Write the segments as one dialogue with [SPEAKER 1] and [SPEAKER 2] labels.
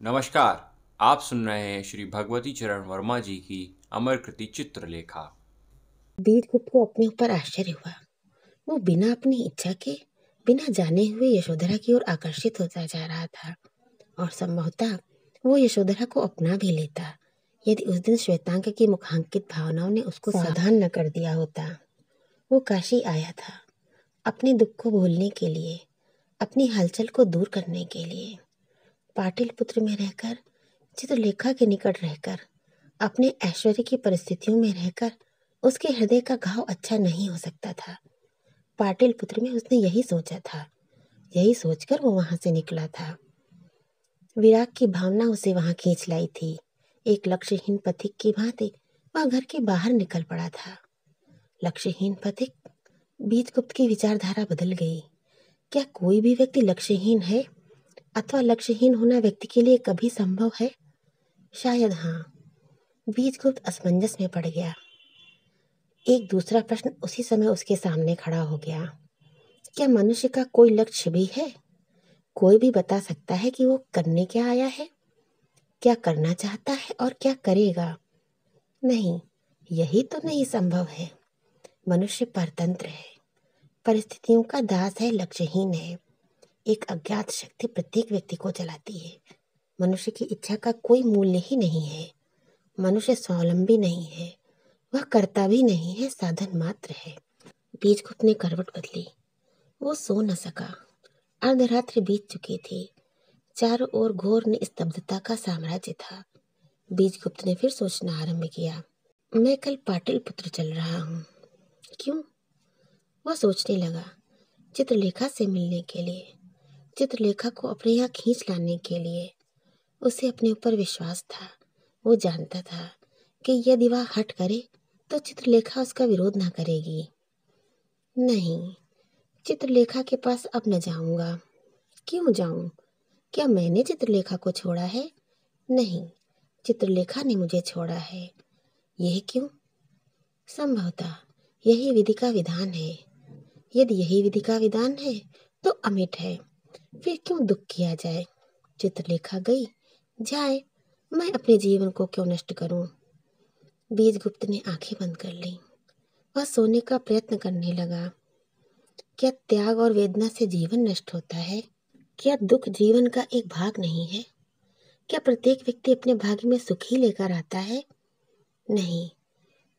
[SPEAKER 1] नमस्कार। आप सुन रहे हैं श्री भगवती चरण वर्मा जी की अमर कृति चित्रलेखा।
[SPEAKER 2] वीरगुप्त को अपने ऊपर आश्चर्य हुआ। वो बिना अपनी इच्छा के, बिना जाने हुए यशोधरा की ओर आकर्षित होता जा रहा था और संभवतः वो यशोधरा को अपना भी लेता यदि उस दिन श्वेतांक की मुखांकित भावनाओं ने उसको सावधान न कर दिया होता। वो काशी आया था अपने दुख को भूलने के लिए, अपनी हलचल को दूर करने के लिए। पाटलिपुत्र में रहकर, चित्रलेखा के निकट रहकर, अपने ऐश्वर्य की परिस्थितियों में रहकर उसके हृदय का घाव अच्छा नहीं हो सकता था। पाटलिपुत्र में उसने यही सोचा था। यही सोचकर वो वहां से निकला था। विराग की भावना उसे वहां खींच लाई थी। एक लक्ष्यहीन पथिक की भांति वह घर के बाहर निकल पड़ा था। लक्ष्यहीन पथिक। वीरगुप्त की विचारधारा बदल गई। क्या कोई भी व्यक्ति लक्ष्यहीन है अथवा लक्ष्यहीन होना व्यक्ति के लिए कभी संभव है? शायद हाँ। वीरगुप्त असमंजस में पड़ गया। एक दूसरा प्रश्न उसी समय उसके सामने खड़ा हो गया। क्या मनुष्य का कोई लक्ष्य भी है? कोई भी बता सकता है कि वो करने क्या आया है, क्या करना चाहता है और क्या करेगा? नहीं, यही तो नहीं संभव है। मनुष्य परतंत्र है, परिस्थितियों का दास है, लक्ष्यहीन है। एक अज्ञात शक्ति प्रत्येक व्यक्ति को चलाती है। मनुष्य की इच्छा का कोई मूल्य ही नहीं है। मनुष्य स्वावलंबी नहीं है, वह करता भी नहीं है, साधन मात्र है। वीरगुप्त ने करवट बदली। वो सो न सका। अर्धरात्रि बीत चुकी थी। चारों ओर घोर निस्तब्धता का साम्राज्य था। वीरगुप्त ने फिर सोचना आरंभ किया। मैं कल पाटलिपुत्र चल रहा हूँ। क्यों? वह सोचने लगा। चित्रलेखा से मिलने के लिए, चित्रलेखा को अपने यहाँ खींच लाने के लिए। उसे अपने ऊपर विश्वास था। वो जानता था कि यदि वह हठ करे तो चित्रलेखा उसका विरोध न करेगी। नहीं, चित्रलेखा के पास अब न जाऊंगा। क्यों जाऊं? क्या मैंने चित्रलेखा को छोड़ा है? नहीं, चित्रलेखा ने मुझे छोड़ा है। यह क्यों? संभवतः यही विधि का विधान है। यदि यही विधि का विधान है तो अमिट है। फिर क्यों दुख किया जाए? चित्रलेखा गई, जाए। मैं अपने जीवन को क्यों नष्ट करूं? वीरगुप्त ने आंखें बंद कर लीं। वह सोने का प्रयत्न करने लगा। क्या त्याग और वेदना से जीवन नष्ट होता है? क्या दुख जीवन का एक भाग नहीं है? क्या प्रत्येक व्यक्ति अपने भाग्य में सुख ही लेकर आता है? नहीं,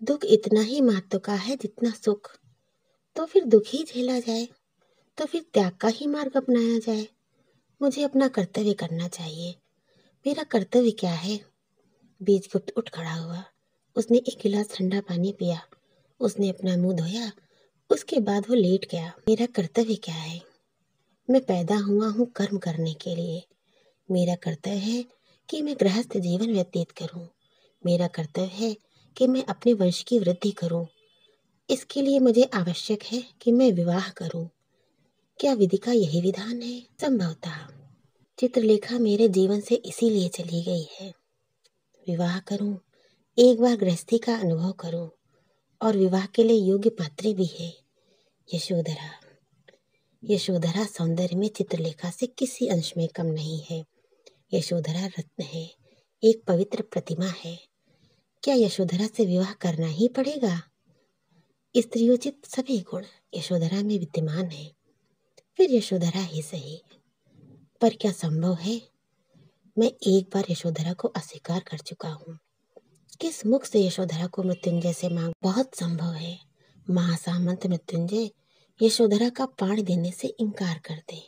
[SPEAKER 2] दुख इतना ही महत्व का है जितना सुख। तो फिर दुख ही झेला जाए, तो फिर त्याग का ही मार्ग अपनाया जाए। मुझे अपना कर्तव्य करना चाहिए। मेरा कर्तव्य क्या है? वीरगुप्त उठ खड़ा हुआ। उसने एक गिलास ठंडा पानी पिया। उसने अपना मुंह धोया। उसके बाद वो लेट गया। मेरा कर्तव्य क्या है? मैं पैदा हुआ हूँ कर्म करने के लिए। मेरा कर्तव्य है कि मैं गृहस्थ जीवन व्यतीत करूं। मेरा कर्तव्य है कि मैं अपने वंश की वृद्धि करूं। इसके लिए मुझे आवश्यक है कि मैं विवाह करूं। क्या विधि का यही विधान है? संभवतः चित्रलेखा मेरे जीवन से इसीलिए चली गई है। विवाह करूं, एक बार गृहस्थी का अनुभव करूं, और विवाह के लिए योग्य पात्री भी है। यशोधरा। यशोधरा सौंदर्य में चित्रलेखा से किसी अंश में कम नहीं है। यशोधरा रत्न है, एक पवित्र प्रतिमा है। क्या यशोधरा से विवाह करना ही पड़ेगा? स्त्रियोचित सभी गुण यशोधरा में विद्यमान है। फिर यशोधरा ही सही। पर क्या संभव है? मैं एक बार यशोधरा को अस्वीकार कर चुका हूँ। किस मुख से यशोधरा को मृत्युंजय से मांग? बहुत संभव है महासामंत मृत्युंजय यशोधरा का प्राण देने से इनकार कर दे।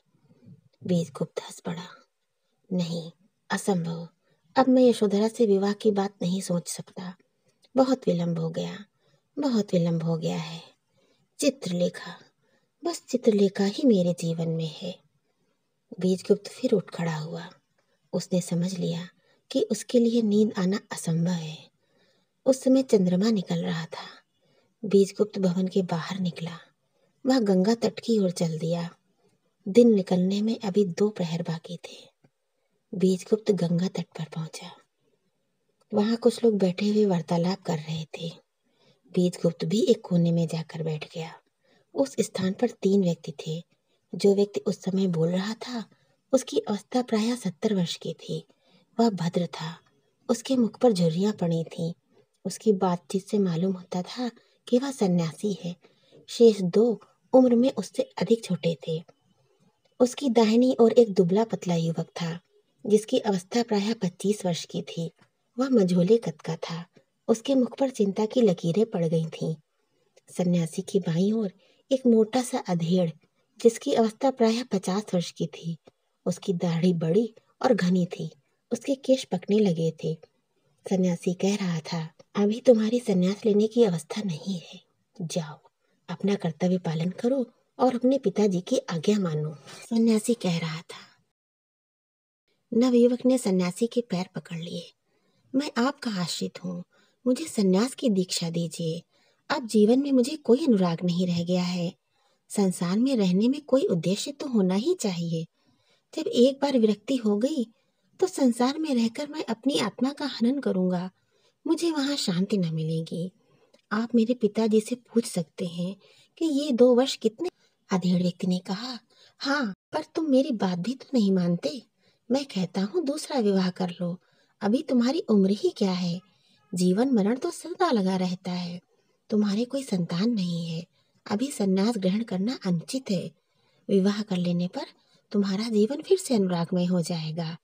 [SPEAKER 2] वीरगुप्त हंस पड़ा। नहीं, असंभव। अब मैं यशोधरा से विवाह की बात नहीं सोच सकता। बहुत विलंब हो गया, बहुत विलंब हो गया है। चित्रलेखा, बस चित्रलेखा ही मेरे जीवन में है। वीरगुप्त फिर उठ खड़ा हुआ। उसने समझ लिया कि उसके लिए नींद आना असंभव है। उस समय चंद्रमा निकल रहा था। वीरगुप्त भवन के बाहर निकला। वह गंगा तट की ओर चल दिया। दिन निकलने में अभी 2 प्रहर बाकी थे। वीरगुप्त गंगा तट पर पहुंचा। वहां कुछ लोग बैठे हुए वार्तालाप कर रहे थे। वीरगुप्त भी एक कोने में जाकर बैठ गया। उस स्थान पर 3 व्यक्ति थे। जो व्यक्ति उस समय बोल रहा था उसकी अवस्था प्रायः 70 वर्ष की थी। वह भद्र था। उसके मुख पर झुर्रियां पड़ी थीं। उसकी बातचीत से मालूम होता था कि वह सन्यासी है। शेष दो उम्र में उससे अधिक छोटे थे। उसकी दाहिनी ओर एक दुबला पतला युवक था, जिसकी अवस्था प्रायः 25 वर्ष की थी। वह मझोले कद का था। उसके मुख पर चिंता की लकीरें पड़ गई थीं। सन्यासी की बाईं ओर एक मोटा सा अधेड़, जिसकी अवस्था प्रायः 50 वर्ष की थी। उसकी दाढ़ी बड़ी और घनी थी। उसके केश पकने लगे थे। सन्यासी कह रहा था, अभी तुम्हारी सन्यास लेने की अवस्था नहीं है। जाओ, अपना कर्तव्य पालन करो और अपने पिताजी की आज्ञा मानो। सन्यासी कह रहा था। नवयुवक ने सन्यासी के पैर पकड़ लिए। मैं आपका आश्रित हूँ, मुझे सन्यास की दीक्षा दीजिए। अब जीवन में मुझे कोई अनुराग नहीं रह गया है। संसार में रहने में कोई उद्देश्य तो होना ही चाहिए। जब एक बार विरक्ति हो गई तो संसार में रहकर मैं अपनी आत्मा का हनन करूंगा। मुझे वहाँ शांति न मिलेगी। आप मेरे पिताजी से पूछ सकते हैं कि ये 2 वर्ष कितने। अधेड़ व्यक्ति ने कहा, हाँ, पर तुम मेरी बात भी तो नहीं मानते। मैं कहता हूँ दूसरा विवाह कर लो। अभी तुम्हारी उम्र ही क्या है। जीवन मरण तो सदा लगा रहता है। तुम्हारे कोई संतान नहीं है। अभी संन्यास ग्रहण करना अनुचित है। विवाह कर लेने पर तुम्हारा जीवन फिर से अनुरागमय हो जाएगा।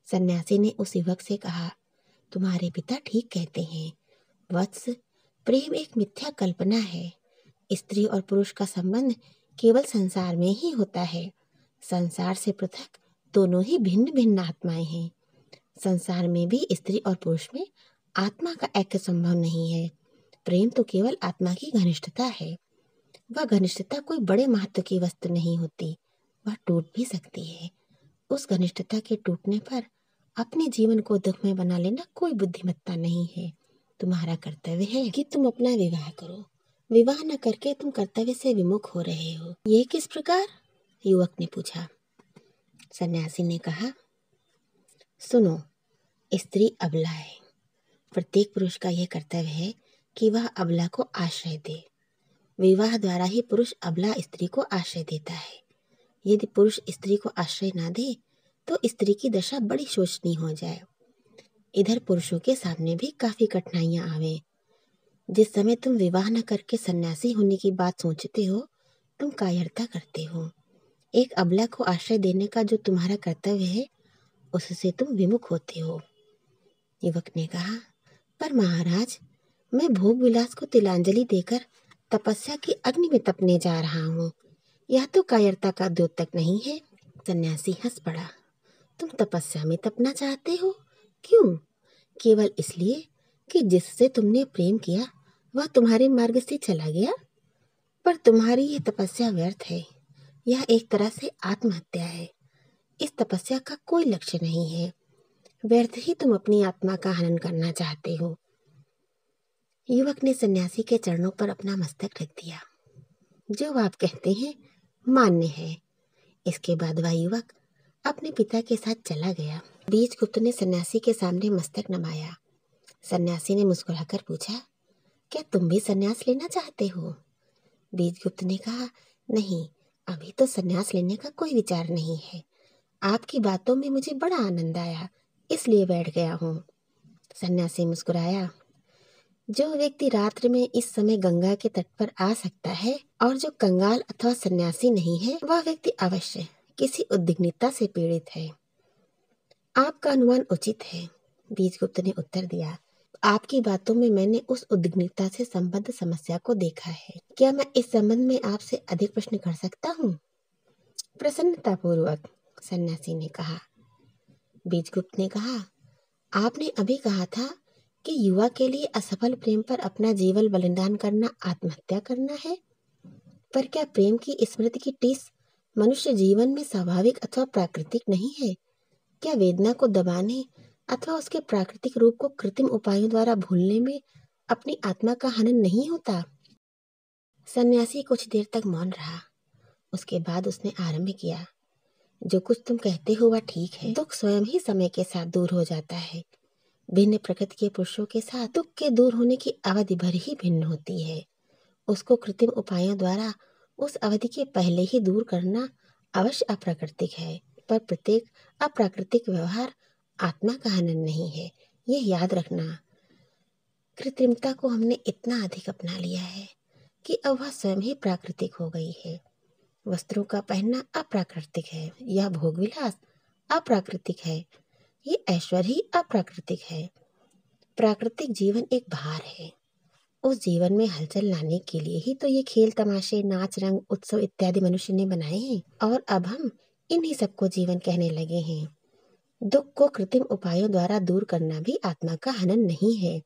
[SPEAKER 2] सन्यासी ने उस युवक से कहा, तुम्हारे पिता ठीक कहते हैं वत्स, प्रेम एक मिथ्या कल्पना है। स्त्री और पुरुष का संबंध केवल संसार में ही होता है। संसार से पृथक दोनों ही भिन्न भिन्न आत्माएं हैं। संसार में भी स्त्री और पुरुष में आत्मा का ऐक्य संभव नहीं है। प्रेम तो केवल आत्मा की घनिष्ठता है। वह घनिष्ठता कोई बड़े महत्व की वस्तु नहीं होती। वह टूट भी सकती है। उस घनिष्ठता के टूटने पर अपने जीवन को दुखमय बना लेना कोई बुद्धिमत्ता नहीं है। तुम्हारा कर्तव्य है कि तुम अपना विवाह करो। विवाह न करके तुम कर्तव्य से विमुख हो रहे हो। ये किस प्रकार? युवक ने पूछा। सन्यासी ने कहा, सुनो, स्त्री अबला है। प्रत्येक पुरुष का यह कर्तव्य है कि वह अबला को आश्रय दे। विवाह द्वारा ही पुरुष अबला स्त्री को आश्रय देता है। यदि पुरुष स्त्री को आश्रय ना दे तो स्त्री की दशा बड़ी शोचनीय हो जाए। इधर पुरुषों के सामने भी काफी कठिनाइयां आवे। जिस समय तुम विवाह न करके सन्यासी होने की बात सोचते हो, तुम कायरता करते हो। एक अबला को आश्रय देने का जो तुम्हारा कर्तव्य है, उससे तुम विमुख होते हो। युवक ने कहा, पर महाराज, मैं भोग विलास को तिलांजलि देकर तपस्या की अग्नि में तपने जा रहा हूँ। यह तो कायरता का द्योतक नहीं है। सन्यासी हंस पड़ा। तुम तपस्या में तपना चाहते हो? क्यों? केवल इसलिए कि जिससे तुमने प्रेम किया वह तुम्हारे मार्ग से चला गया? पर तुम्हारी यह तपस्या व्यर्थ है। यह एक तरह से आत्महत्या है। इस तपस्या का कोई लक्ष्य नहीं है। व्यर्थ ही तुम अपनी आत्मा का हनन करना चाहते हो। युवक ने सन्यासी के चरणों पर अपना मस्तक रख दिया। जो आप कहते हैं मान्य है। इसके बाद वह युवक अपने पिता के साथ चला गया। बीजगुप्त ने सन्यासी के सामने मस्तक नमाया। सन्यासी ने मुस्कुराकर पूछा, क्या तुम भी सन्यास लेना चाहते हो? बीजगुप्त ने कहा, नहीं, अभी तो सन्यास लेने का कोई विचार नहीं है। आपकी बातों में मुझे बड़ा आनंद आया, इसलिए बैठ गया हूँ। सन्यासी मुस्कुराया। जो व्यक्ति रात्रि में इस समय गंगा के तट पर आ सकता है और जो कंगाल अथवा सन्यासी नहीं है, वह व्यक्ति अवश्य किसी उद्विग्नता से पीड़ित है। आपका अनुमान उचित है, बीजगुप्त ने उत्तर दिया। आपकी बातों में मैंने उस उद्विग्नता से संबद्ध समस्या को देखा है। क्या मैं इस संबंध में आपसे अधिक प्रश्न कर सकता हूँ? प्रसन्नता पूर्वक, सन्यासी ने कहा। बीजगुप्त ने कहा, आपने अभी कहा था कि युवा के लिए असफल प्रेम पर अपना जीवन बलिदान करना आत्महत्या करना है। पर क्या प्रेम की स्मृति की टीस मनुष्य जीवन में स्वाभाविक अथवा प्राकृतिक नहीं है? क्या वेदना को दबाने अथवा उसके प्राकृतिक रूप को कृत्रिम उपायों द्वारा भूलने में अपनी आत्मा का हनन नहीं होता? सन्यासी कुछ देर तक मौन रहा। उसके बाद उसने आरंभ किया, जो कुछ तुम कहते हो वह ठीक है। दुख स्वयं ही समय के साथ दूर हो जाता है। भिन्न प्रकृति के पुरुषों के साथ दुख के दूर होने की अवधि भर ही भिन्न होती है। उसको कृत्रिम उपायों द्वारा उस अवधि के पहले ही दूर करना अवश्य अप्राकृतिक है। पर प्रत्येक अप्राकृतिक व्यवहार आत्मा का हनन नहीं है, ये याद रखना। कृत्रिमता को हमने इतना अधिक अपना लिया है कि अब वह स्वयं ही प्राकृतिक हो गई है। वस्त्रों का पहनना अप्राकृतिक है, यह भोगविलास अप्राकृतिक है, ये ऐश्वर्य ही अप्राकृतिक है। प्राकृतिक जीवन एक भार है। उस जीवन में हलचल लाने के लिए ही तो ये खेल तमाशे नाच रंग उत्सव इत्यादि मनुष्य ने बनाए हैं, और अब हम इन्हीं सबको जीवन कहने लगे हैं। दुख को कृत्रिम उपायों द्वारा दूर करना भी आत्मा का हनन नहीं है,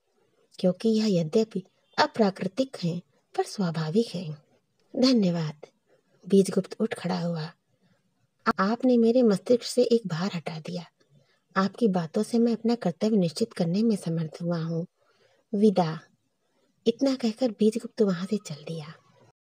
[SPEAKER 2] क्योंकि यह यद्यपि अप्राकृतिक है पर स्वाभाविक है। धन्यवाद। बीजगुप्त उठ खड़ा हुआ। आपने मेरे मस्तिष्क से एक भार हटा दिया। आपकी बातों से मैं अपना कर्तव्य निश्चित करने में समर्थ हुआ हूँ। विदा। इतना कहकर बीजगुप्त वहां से चल दिया।